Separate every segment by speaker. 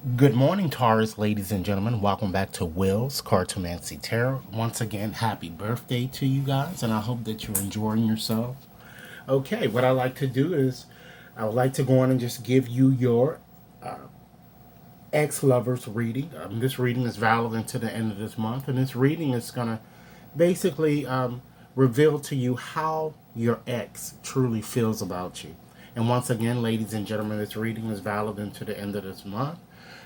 Speaker 1: Good morning, Taurus, ladies and gentlemen. Welcome back to Will's Cartomancy Tarot. Once again, happy birthday to you guys, and I hope that you're enjoying yourself. Okay, what I like to do is I would like to go on and just give you your ex-lovers reading. This reading is valid until the end of this month, and this reading is going to basically reveal to you how your ex truly feels about you. And once again, ladies and gentlemen, this reading is valid until the end of this month.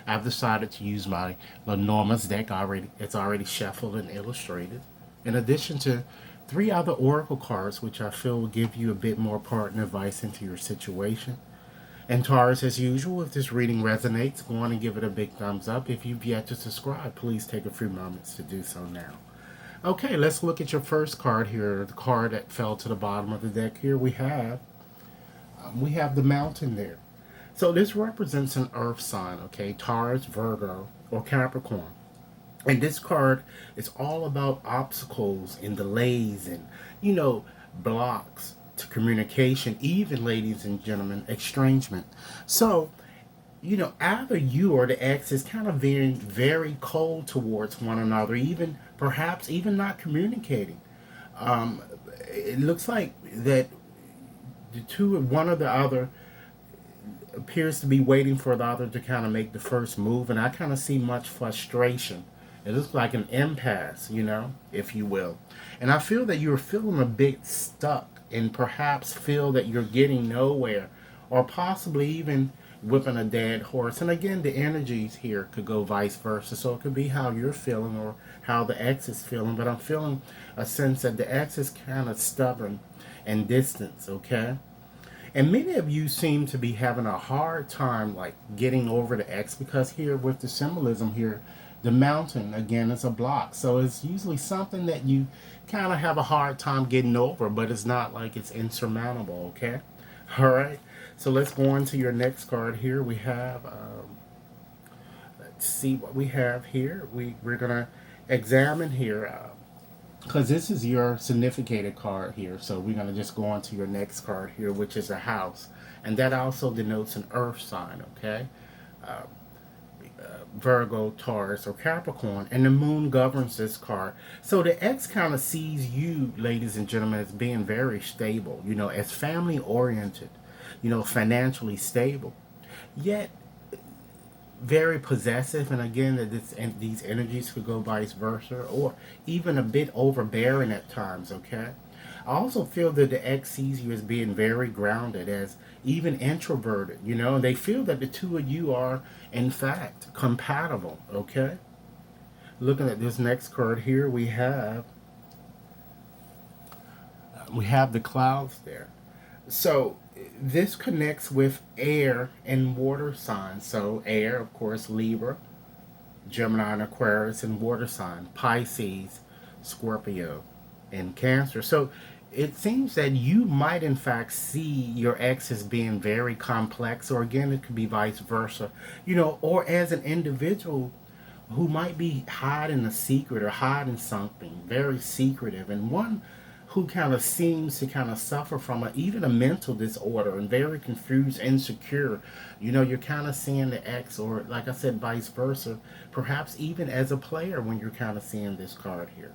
Speaker 1: I've decided to use my Lenormand's deck already. It's already shuffled and illustrated. In addition to three other oracle cards, which I feel will give you a bit more partner advice into your situation. And Taurus, as usual, if this reading resonates, go on and give it a big thumbs up. If you've yet to subscribe, please take a few moments to do so now. Okay, let's look at your first card here. The card that fell to the bottom of the deck here. We have the mountain there. So this represents an earth sign, okay? Taurus, Virgo, or Capricorn. And this card is all about obstacles and delays and, blocks to communication, even, ladies and gentlemen, estrangement. So, either you or the ex is kind of very, very cold towards one another, even perhaps even not communicating. Um, it looks like that the two, one or the other, appears to be waiting for the other to kind of make the first move, and I kind of see much frustration. It looks like an impasse, if you will. And I feel that you're feeling a bit stuck and perhaps feel that you're getting nowhere or possibly even whipping a dead horse. And again, the energies here could go vice versa. So it could be how you're feeling or how the ex is feeling. But I'm feeling a sense that the ex is kind of stubborn and distant, okay? And many of you seem to be having a hard time like getting over the X because here with the symbolism here, the mountain again is a block. So it's usually something that you kind of have a hard time getting over, but it's not like it's insurmountable, okay? All right. So let's go on to your next card here. We have, let's see what we have here. We're going to examine here. Because this is your significated card here. So we're going to just go on to your next card here, which is a house. And that also denotes an earth sign, okay? Uh, Virgo, Taurus, or Capricorn. And the moon governs this card. So the X kind of sees you, ladies and gentlemen, as being very stable, as family oriented, financially stable. Yet very possessive, and again that these energies could go vice versa or even a bit overbearing at times, okay? I also feel that the ex sees you as being very grounded, as even introverted, and they feel that the two of you are in fact compatible, okay? Looking at this next card here, we have the clouds there. So this connects with air and water signs. So air, of course, Libra, Gemini and Aquarius, and water sign, Pisces, Scorpio, and Cancer. So it seems that you might in fact see your ex as being very complex, or again it could be vice versa, or as an individual who might be hiding a secret or hiding something very secretive, and one who kind of seems to kind of suffer from even a mental disorder and very confused, insecure. You're kind of seeing the ex, or like I said, vice versa, perhaps even as a player when you're kind of seeing this card here.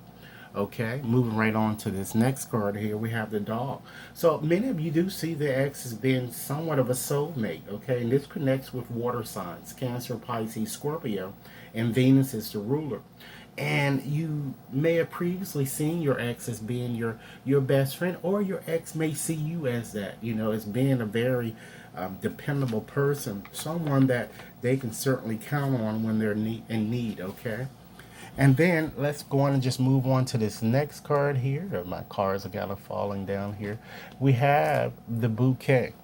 Speaker 1: Okay, moving right on to this next card here, we have the dog. So many of you do see the X as being somewhat of a soulmate, okay? And this connects with water signs, Cancer, Pisces, Scorpio, and Venus is the ruler. And you may have previously seen your ex as being your best friend, or your ex may see you as that, as being a very dependable person, someone that they can certainly count on when they're in need, okay? And then let's go on and just move on to this next card here. My cards are kind of falling down here. We have the bouquet,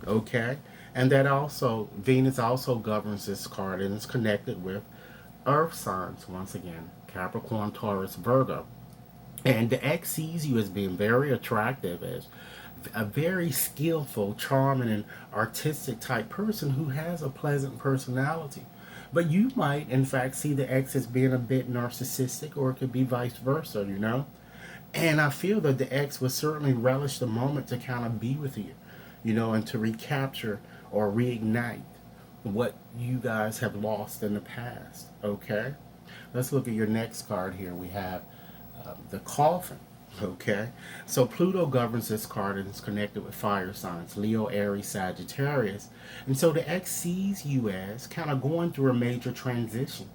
Speaker 1: okay? And that also, Venus also governs this card, and it's connected with earth signs once again, Capricorn, Taurus, Virgo. And the X sees you as being very attractive, as a very skillful, charming, and artistic type person who has a pleasant personality. But you might, in fact, see the ex as being a bit narcissistic, or it could be vice versa. And I feel that the ex would certainly relish the moment to kind of be with you, and to recapture or reignite what you guys have lost in the past. Okay, let's look at your next card here. We have the coffin. Okay, so Pluto governs this card and is connected with fire signs Leo, Aries, Sagittarius. And so the X sees you as kind of going through a major transition.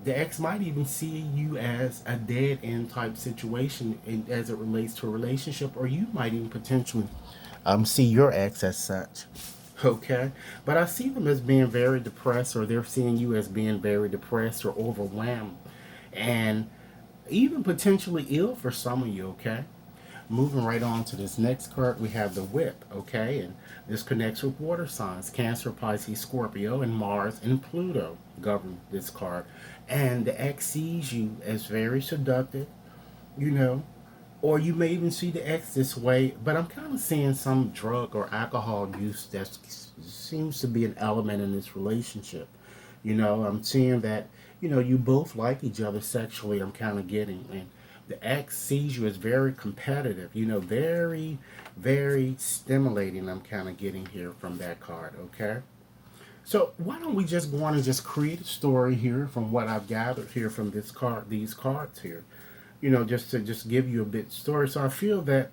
Speaker 1: The ex might even see you as a dead end type situation as it relates to a relationship, or you might even potentially see your ex as such. Okay, but I see them as being very depressed, or they're seeing you as being very depressed or overwhelmed, and even potentially ill for some of you. Okay, moving right on to this next card, we have the whip. Okay, and this connects with water signs Cancer, Pisces, Scorpio, and Mars and Pluto govern this card. And the ex sees you as very seductive, you know, or you may even see the ex this way, but I'm kind of seeing some drug or alcohol use that seems to be an element in this relationship. I'm seeing that, you both like each other sexually, I'm kind of getting. And the ex sees you as very competitive, very, very stimulating, I'm kind of getting here from that card, okay? So why don't we just go on and just create a story here from what I've gathered here from this card, these cards here, just to just give you a bit story. So I feel that,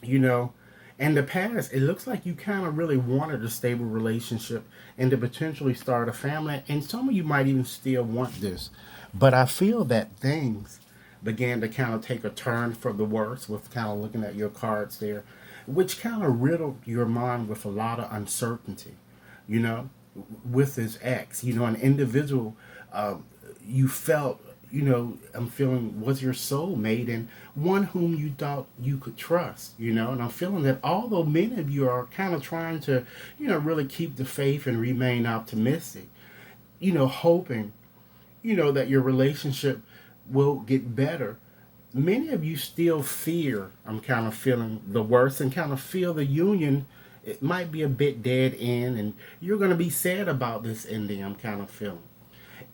Speaker 1: you know, in the past, it looks like you kind of really wanted a stable relationship and to potentially start a family. And some of you might even still want this. But I feel that things began to kind of take a turn for the worse with kind of looking at your cards there, which kind of riddled your mind with a lot of uncertainty, you know, with this ex, an individual you felt, I'm feeling was your soulmate and one whom you thought you could trust, and I'm feeling that although many of you are kind of trying to, really keep the faith and remain optimistic, hoping, that your relationship will get better. Many of you still fear, I'm kind of feeling the worst and kind of feel the union, it might be a bit dead end and you're going to be sad about this ending, I'm kind of feeling.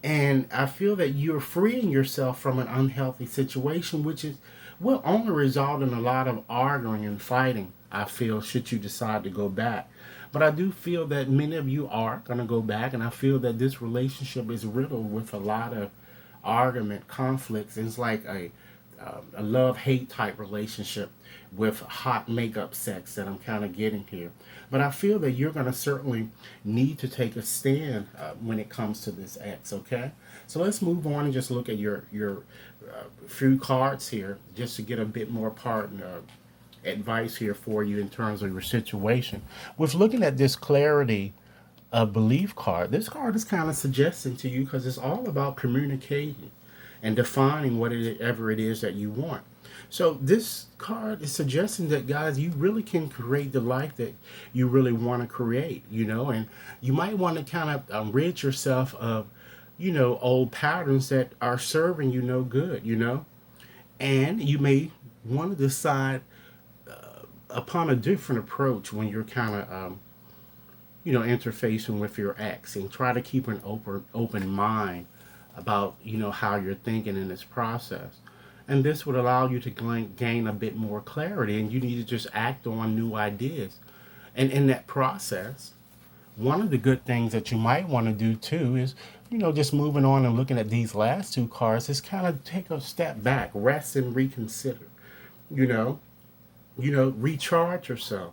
Speaker 1: And I feel that you're freeing yourself from an unhealthy situation, which will only result in a lot of arguing and fighting, I feel, should you decide to go back. But I do feel that many of you are going to go back, and I feel that this relationship is riddled with a lot of argument, conflicts. It's like a love hate type relationship with hot makeup sex that I'm kind of getting here. But I feel that you're going to certainly need to take a stand when it comes to this X, okay? So let's move on and just look at your few cards here just to get a bit more advice here for you in terms of your situation. With looking at this clarity of belief card, this card is kind of suggesting to you because it's all about communicating and defining whatever it is that you want. So this card is suggesting that guys, you really can create the life that you really want to create, and you might want to kind of rid yourself of, old patterns that are serving you no good, and you may want to decide upon a different approach when you're kind of, interfacing with your ex and try to keep an open mind about how you're thinking in this process, and this would allow you to gain a bit more clarity, and you need to just act on new ideas. And in that process, one of the good things that you might want to do too is, just moving on and looking at these last two cards, is kind of take a step back, rest and reconsider, you know recharge yourself.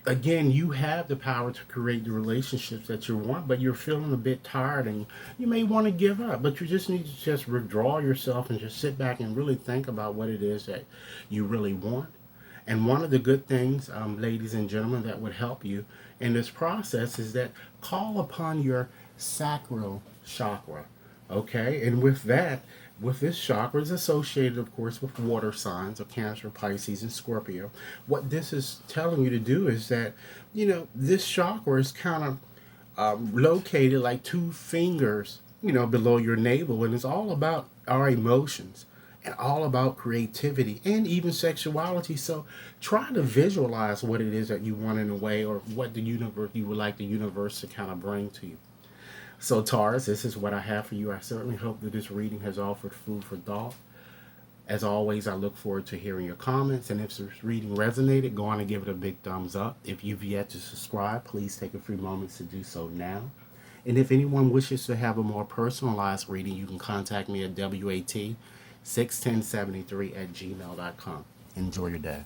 Speaker 1: Again, you have the power to create the relationships that you want, but you're feeling a bit tired and you may want to give up, but you just need to just withdraw yourself and just sit back and really think about what it is that you really want. And one of the good things, ladies and gentlemen, that would help you in this process is that call upon your sacral chakra. Okay, and with this chakra is associated, of course, with water signs of Cancer, Pisces, and Scorpio. What this is telling you to do is that, this chakra is kind of located like two fingers, below your navel, and it's all about our emotions and all about creativity and even sexuality. So try to visualize what it is that you want in a way, or what the universe you would like the universe to kind of bring to you. So, Taurus, this is what I have for you. I certainly hope that this reading has offered food for thought. As always, I look forward to hearing your comments, and if this reading resonated, go on and give it a big thumbs up. If you've yet to subscribe, please take a few moments to do so now. And if anyone wishes to have a more personalized reading, you can contact me at WAT61073 at gmail.com. Enjoy your day.